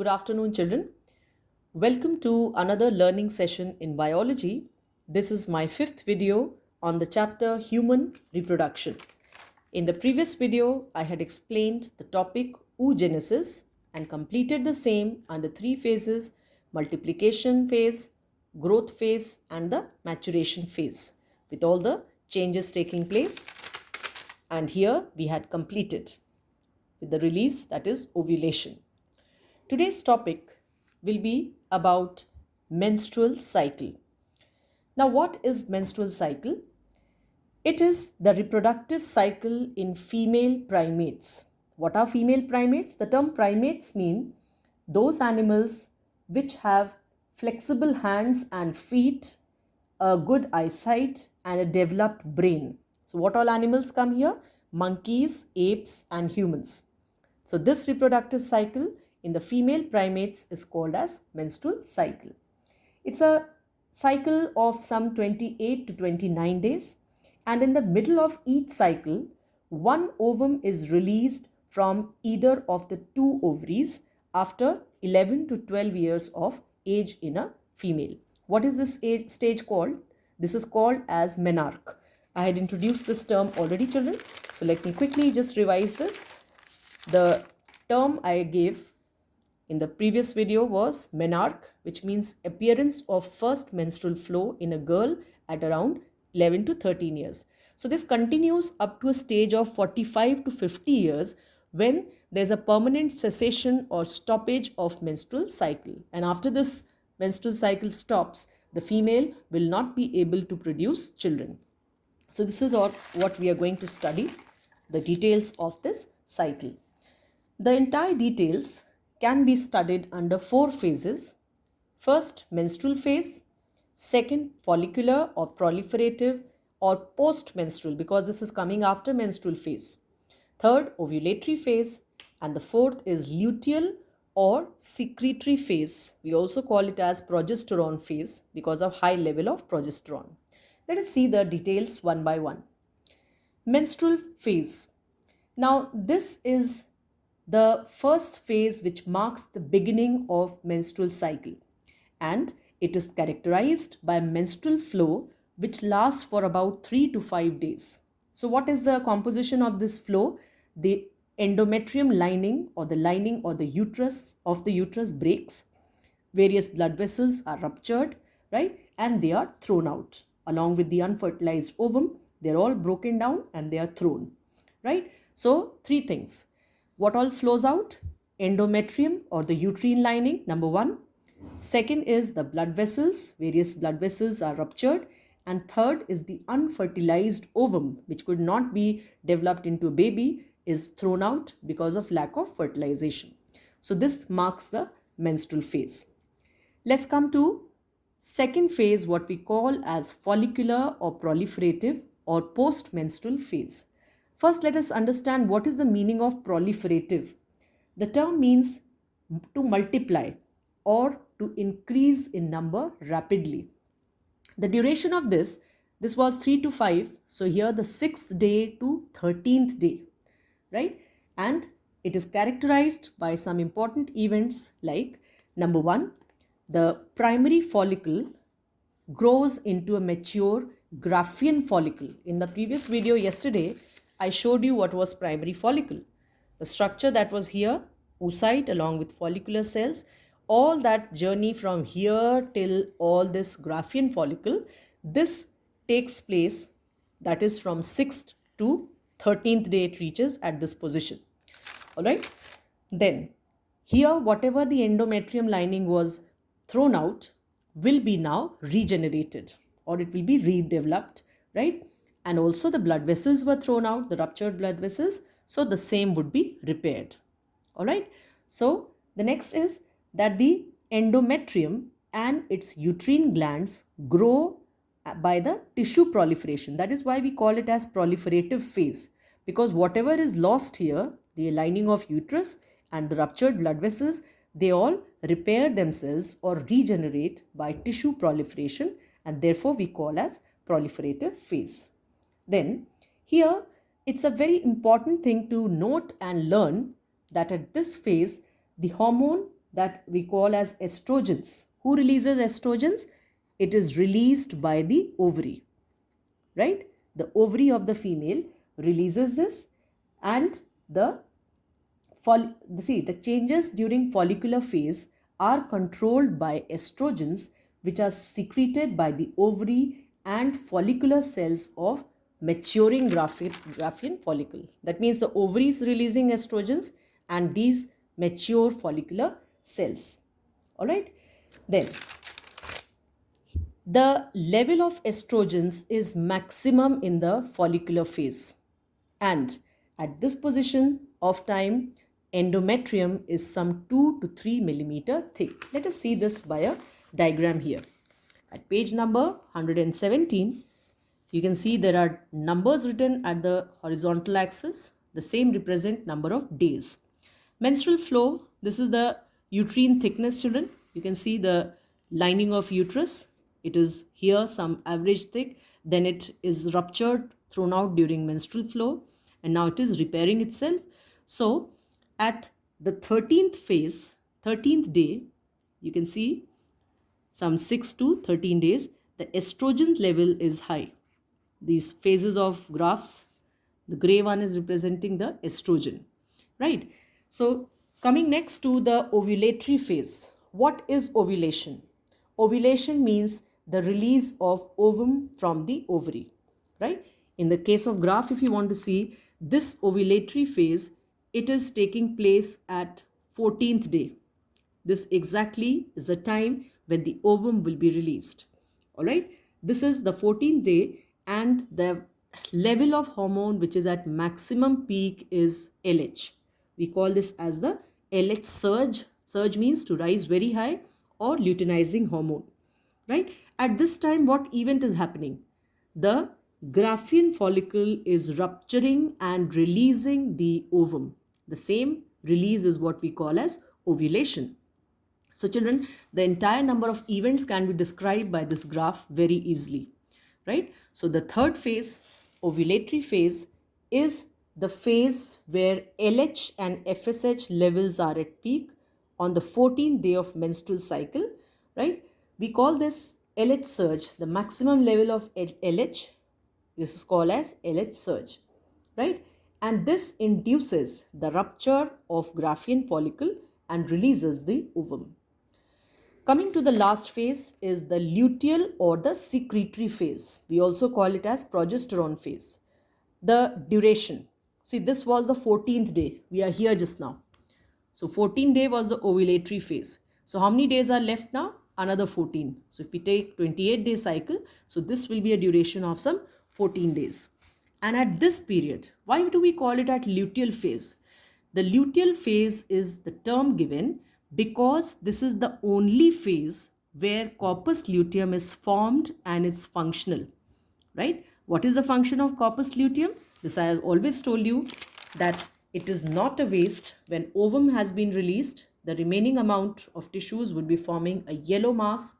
Good afternoon, children. Welcome to another learning session in biology. This is my fifth video on the chapter Human Reproduction. In the previous video, I had explained the topic oogenesis and completed the same under three phases: multiplication phase, growth phase, and the maturation phase, with all the changes taking place. And here we had completed with the release, that is ovulation. Today's topic will be about menstrual cycle. Now, what is menstrual cycle? It is the reproductive cycle in female primates. What are female primates? The term primates mean those animals which have flexible hands and feet, a good eyesight, and a developed brain. So, what all animals come here? Monkeys, apes, and humans. So, this reproductive cycle in the female primates is called as menstrual cycle. It's a cycle of some 28 to 29 days, and in the middle of each cycle, one ovum is released from either of the two ovaries after 11 to 12 years of age in a female. What is this stage called? This is called as menarche. I had introduced this term already, children. So let me quickly just revise this. The term I gave in the previous video was menarche, which means appearance of first menstrual flow in a girl at around 11 to 13 years. So this continues up to a stage of 45 to 50 years when there's a permanent cessation or stoppage of menstrual cycle. And after this menstrual cycle stops, the female will not be able to produce children. So this is what we are going to study, the details of this cycle. The entire details can be studied under four phases. First, menstrual phase. Second, follicular or proliferative or post-menstrual, because this is coming after menstrual phase. Third, ovulatory phase. And the fourth is luteal or secretory phase. We also call it as progesterone phase because of high level of progesterone. Let us see the details one by one. Menstrual phase. Now, this is the first phase which marks the beginning of menstrual cycle, and it is characterized by menstrual flow which lasts for about 3 to 5 days. So what is the composition of this flow? The endometrium lining or the lining or the uterus of the uterus breaks, various blood vessels are ruptured, right, and they are thrown out along with the unfertilized ovum. They're all broken down and they are thrown, right? So three things. What all flows out? Endometrium or the uterine lining, number one. Second is the blood vessels. Various blood vessels are ruptured. And third is the unfertilized ovum, which could not be developed into a baby, is thrown out because of lack of fertilization. So this marks the menstrual phase. Let's come to second phase, what we call as follicular or proliferative or post-menstrual phase. First, let us understand what is the meaning of proliferative. The term means to multiply or to increase in number rapidly. The duration of this was 3 to 5. So here the 6th day to 13th day, right? And it is characterized by some important events like, number one, the primary follicle grows into a mature Graafian follicle. In the previous video yesterday, I showed you what was primary follicle. The structure that was here, oocyte along with follicular cells, all that journey from here till all this Graafian follicle, this takes place, that is from 6th to 13th day it reaches at this position. Alright. Then here whatever the endometrium lining was thrown out will be now regenerated or it will be redeveloped, right? And also the blood vessels were thrown out, the ruptured blood vessels. So the same would be repaired. All right. So the next is that the endometrium and its uterine glands grow by the tissue proliferation. That is why we call it as proliferative phase, because whatever is lost here, the lining of uterus and the ruptured blood vessels, they all repair themselves or regenerate by tissue proliferation, and therefore we call as proliferative phase. Then here it's a very important thing to note and learn that at this phase the hormone that we call as estrogens. Who releases estrogens? It is released by the ovary, right? The ovary of the female releases this, and the the changes during follicular phase are controlled by estrogens, which are secreted by the ovary and follicular cells of maturing Graafian follicle. That means the ovary is releasing estrogens and these mature follicular cells. All right. Then the level of estrogens is maximum in the follicular phase, and at this position of time, endometrium is some 2 to 3 millimeter thick. Let us see this by a diagram here. At page number 117, you can see there are numbers written at the horizontal axis. The same represent number of days. Menstrual flow, this is the uterine thickness, children. You can see the lining of uterus. It is here some average thick. Then it is ruptured, thrown out during menstrual flow, and now it is repairing itself. So at the 13th phase, 13th day, you can see some 6 to 13 days, the estrogen level is high. These phases of graphs, the gray one is representing the estrogen, right? So coming next to the ovulatory phase. What is ovulation? Ovulation means the release of ovum from the ovary, right? In the case of graph, if you want to see this ovulatory phase, it is taking place at 14th day. This exactly is the time when the ovum will be released. All right. This is the 14th day, and the level of hormone which is at maximum peak is LH. We call this as the LH surge. Surge means to rise very high, or luteinizing hormone. Right. At this time, what event is happening? The Graafian follicle is rupturing and releasing the ovum. The same release is what we call as ovulation. So children, the entire number of events can be described by this graph very easily, right? So the third phase, ovulatory phase, is the phase where LH and FSH levels are at peak on the 14th day of menstrual cycle, right? We call this LH surge, the maximum level of LH. This is called as LH surge, right? And this induces the rupture of Graafian follicle and releases the ovum. Coming to the last phase is the luteal or the secretory phase. We also call it as progesterone phase. The duration. See, this was the 14th day. We are here just now. So 14th day was the ovulatory phase. So how many days are left now? Another 14. So if we take 28-day cycle, so this will be a duration of some 14 days. And at this period, why do we call it at luteal phase? The luteal phase is the term given because this is the only phase where corpus luteum is formed and it's functional, right? What is the function of corpus luteum? This I have always told you, that it is not a waste. When ovum has been released, the remaining amount of tissues would be forming a yellow mass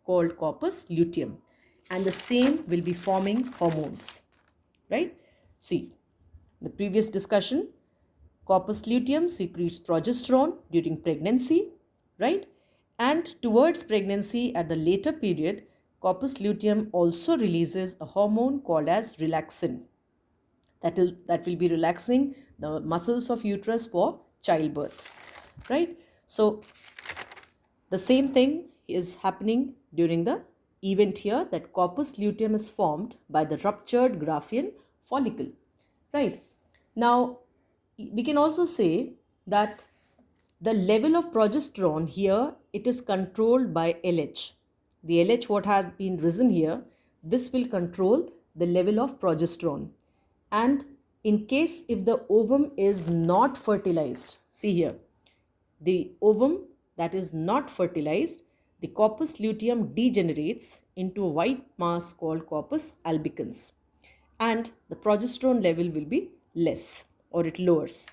called corpus luteum, and the same will be forming hormones, right? See, the previous discussion, corpus luteum secretes progesterone during pregnancy, right? And towards pregnancy at the later period, corpus luteum also releases a hormone called as relaxin. That will be relaxing the muscles of uterus for childbirth, right? So the same thing is happening during the event here, that corpus luteum is formed by the ruptured Graafian follicle, right? Now, we can also say that the level of progesterone here, it is controlled by LH. The LH what has been risen here, this will control the level of progesterone. And in case if the ovum is not fertilized, see here, the ovum that is not fertilized, the corpus luteum degenerates into a white mass called corpus albicans, and the progesterone level will be less, or it lowers.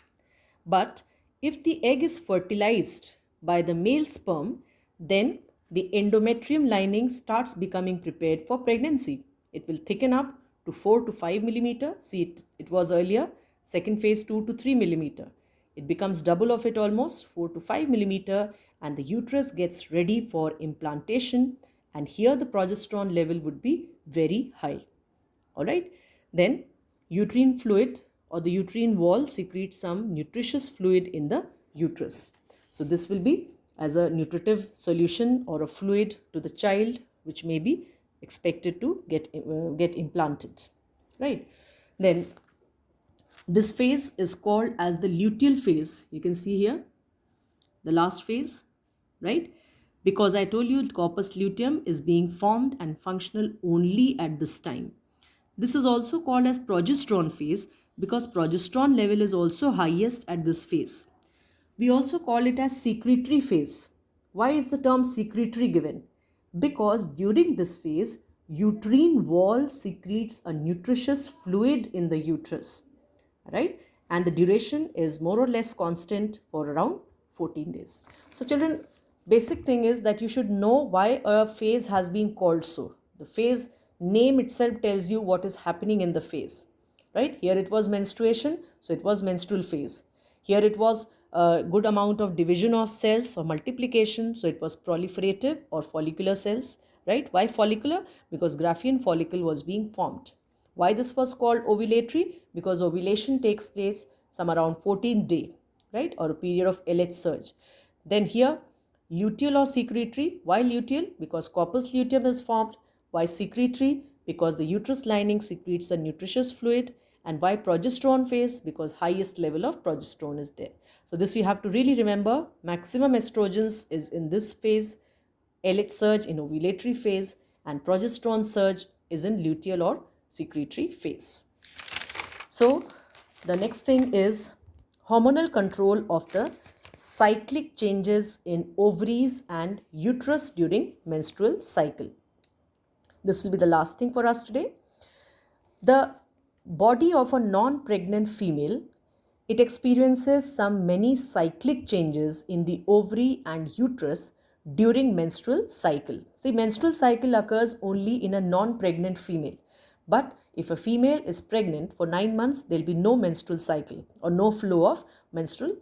But if the egg is fertilized by the male sperm, then the endometrium lining starts becoming prepared for pregnancy. It will thicken up to 4 to 5 millimeter. See, it was earlier, second phase 2 to 3 millimeter. It becomes double of it almost, 4 to 5 millimeter, and the uterus gets ready for implantation, and here the progesterone level would be very high. All right. Then uterine fluid or the uterine wall secretes some nutritious fluid in the uterus. So this will be as a nutritive solution or a fluid to the child, which may be expected to get implanted. Right. Then this phase is called as the luteal phase. You can see here the last phase, right? Because I told you corpus luteum is being formed and functional only at this time. This is also called as progesterone phase because progesterone level is also highest at this phase. We also call it as secretory phase. Why is the term secretory given? Because during this phase, uterine wall secretes a nutritious fluid in the uterus, right? And the duration is more or less constant for around 14 days. So children, basic thing is that you should know why a phase has been called so. The phase name itself tells you what is happening in the phase, right? Here it was menstruation, so it was menstrual phase. Here it was a good amount of division of cells or multiplication, so it was proliferative or follicular cells, right? Why follicular? Because Graafian follicle was being formed. Why this was called ovulatory? Because ovulation takes place some around 14th day, right? Or a period of LH surge. Then here, luteal or secretory. Why luteal? Because corpus luteum is formed. Why secretory? Because the uterus lining secretes a nutritious fluid. And why progesterone phase? Because highest level of progesterone is there. So this you have to really remember. Maximum estrogens is in this phase, LH surge in ovulatory phase, and progesterone surge is in luteal or secretory phase. So the next thing is hormonal control of the cyclic changes in ovaries and uterus during menstrual cycle. This will be the last thing for us today. The body of a non-pregnant female, it experiences some many cyclic changes in the ovary and uterus during menstrual cycle. See, menstrual cycle occurs only in a non-pregnant female. But if a female is pregnant for 9 months, there will be no menstrual cycle or no flow of menstrual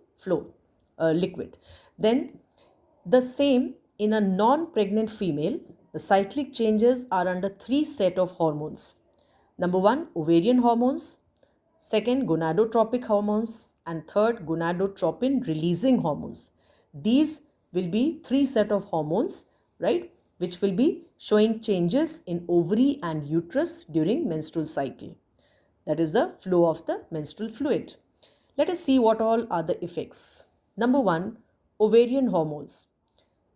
liquid. Then the same in a non-pregnant female, the cyclic changes are under 3 set of hormones. Number 1, ovarian hormones. Second, gonadotropic hormones. And third, gonadotropin releasing hormones. These will be 3 set of hormones, right, which will be showing changes in ovary and uterus during menstrual cycle. That is the flow of the menstrual fluid. Let us see what all are the effects. Number 1, ovarian hormones.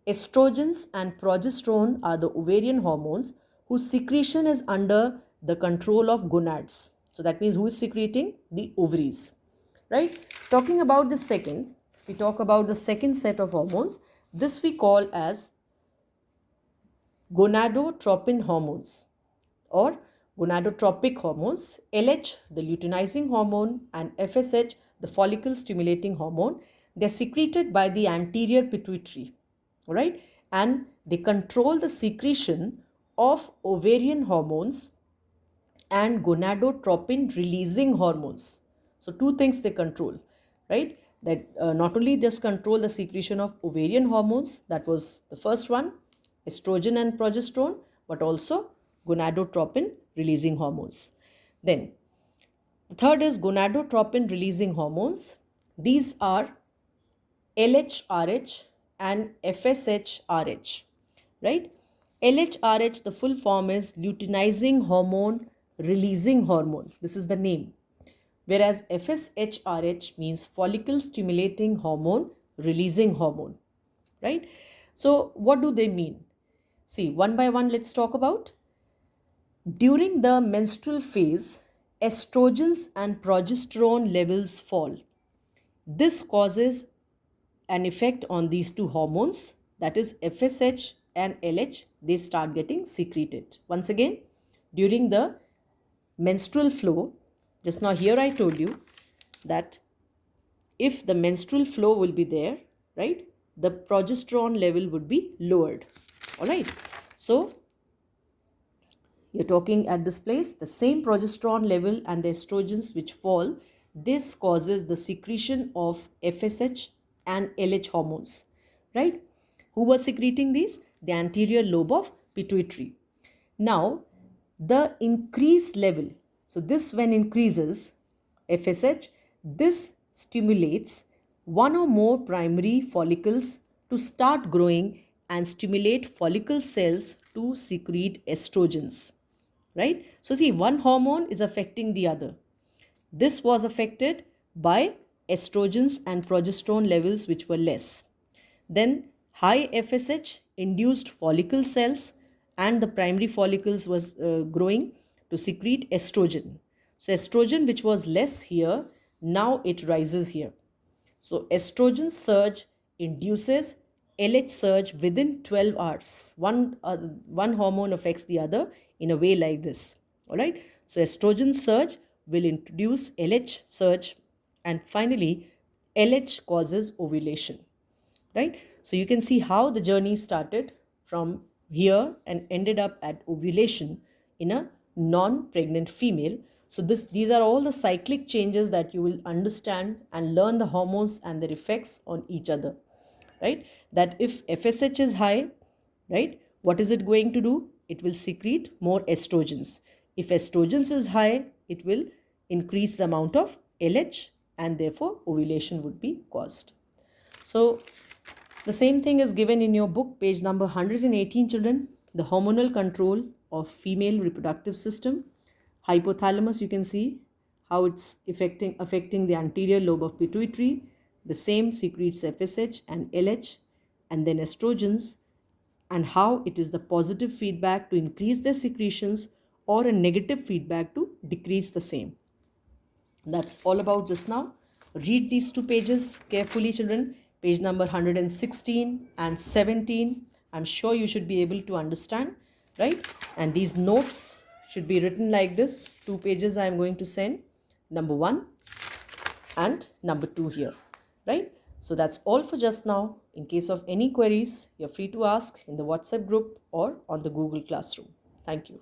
Estrogens and progesterone are the ovarian hormones whose secretion is under the control of gonads. So that means who is secreting? The ovaries, right? Talking about the second, we talk about the second set of hormones. This we call as gonadotropin hormones or gonadotropic hormones. LH, the luteinizing hormone, and FSH, the follicle stimulating hormone. They are secreted by the anterior pituitary, all right, and they control the secretion of ovarian hormones and gonadotropin releasing hormones. So two things they control, right? That not only just control the secretion of ovarian hormones, that was the first one, estrogen and progesterone, but also gonadotropin releasing hormones. Then the third is gonadotropin releasing hormones. These are LHRH and FSHRH, right? LHRH, the full form is luteinizing hormone releasing hormone. This is the name. Whereas FSHRH means follicle stimulating hormone releasing hormone, right? So what do they mean? See, one by one, let's talk about. During the menstrual phase, estrogens and progesterone levels fall. This causes an effect on these two hormones, that is FSH and LH, they start getting secreted. Once again, during the menstrual flow, just now here I told you that if the menstrual flow will be there, right, the progesterone level would be lowered. All right. So you're talking at this place, the same progesterone level and the estrogens which fall, this causes the secretion of FSH and LH hormones, right? Who was secreting these? The anterior lobe of pituitary. Now, the increased level, so this when increases FSH, this stimulates one or more primary follicles to start growing and stimulate follicle cells to secrete estrogens, right? So see, one hormone is affecting the other. This was affected by estrogens and progesterone levels which were less. Then high FSH induced follicle cells and the primary follicles was growing to secrete estrogen. So estrogen which was less here, now it rises here. So estrogen surge induces LH surge within 12 hours. One hormone affects the other in a way like this. All right. So estrogen surge will introduce LH surge, and finally LH causes ovulation. Right. So you can see how the journey started from here and ended up at ovulation in a non-pregnant female. So these are all the cyclic changes that you will understand and learn the hormones and their effects on each other, right? That if FSH is high, right, what is it going to do? It will secrete more estrogens. If estrogens is high, it will increase the amount of LH and therefore ovulation would be caused. So the same thing is given in your book, page number 118, children. The hormonal control of female reproductive system. Hypothalamus, you can see how it's affecting the anterior lobe of pituitary. The same secretes FSH and LH and then estrogens, and how it is the positive feedback to increase their secretions or a negative feedback to decrease the same. That's all about just now. Read these two pages carefully, children. Page number 116 and 17. I'm sure you should be able to understand, right? And these notes should be written like this. 2 pages I am going to send. Number 1 and number 2 here, right? So that's all for just now. In case of any queries, you're free to ask in the WhatsApp group or on the Google Classroom. Thank you.